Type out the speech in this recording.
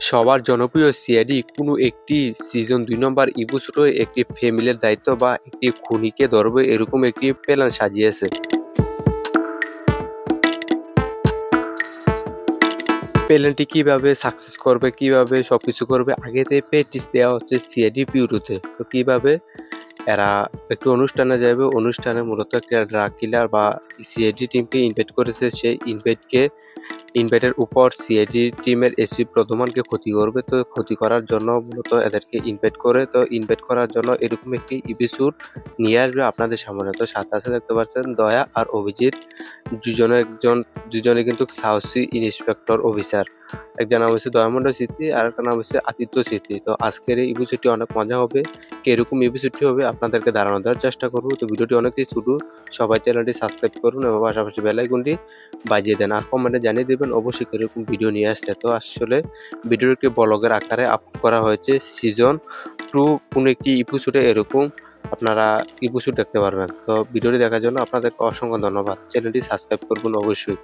সবার জনপ্রিয় সিআইডি কোনো একটি সিজন ২ নম্বর এপিসোডে একটি ফ্যামিলির দায়িত্ব বা একটি খুনিকে ধরবে এরকম একটি প্ল্যান সাজিয়েছে। প্ল্যানটি কিভাবে সাকসেস করবে, কিভাবে সবকিছু করবে আগে থেকে প্র্যাকটিস দেওয়া হচ্ছে সিআইডি ব্যুরোতে। তো কিভাবে এরা একটু অনুষ্ঠানে যাবে, অনুষ্ঠানে মূলত একটা ড্রাগ কিলার বা সিআইডি টিমকে ইনভাইট করেছে। সেই ইনভাইটের উপর সিআইডি টিমের এসপি প্রধানকে ক্ষতি করবে। তো ক্ষতি করার জন্য মূলত এদেরকে ইনভাইট করে। তো ইনভাইট করার জন্য এরকম একটি এপিসোড নিয়ে আসবে আপনাদের সামনে। তো সাথে সাথে দেখতে পাচ্ছেন দয়া আর অভিজিৎ দুজনে কিন্তু সাহসী ইন্সপেক্টর অফিসার। একজন নাম হচ্ছে দয়ামন্ডল স্মৃতি আর একটা নাম হচ্ছে আদিত্য স্মৃতি। তো আজকের এই এপিসোডটি অনেক মজা হবে। কিরকম এপিসোডটি হবে আপনাদেরকে ধারণা দেওয়ার চেষ্টা করব। তো ভিডিওটি অনেকই ছোট, সবাই চ্যানেলটি সাবস্ক্রাইব করুন এবং পাশাপাশি বেল আইকনটি বাজিয়ে দেন আর কমেন্টে জানিয়ে দেবেন অবশ্যই এরকম ভিডিও নিয়ে আসতে। তো আসলে ভিডিওটি ব্লগের আকারে আপলোড করা হয়েছে। সিজন 2 কোনো একটি এপিসোডে এরকম আপনারা এপিসোড দেখতে পারবেন। তো ভিডিওটি দেখার জন্য আপনাদেরকে অসংখ্য ধন্যবাদ। চ্যানেলটি সাবস্ক্রাইব করবেন অবশ্যই।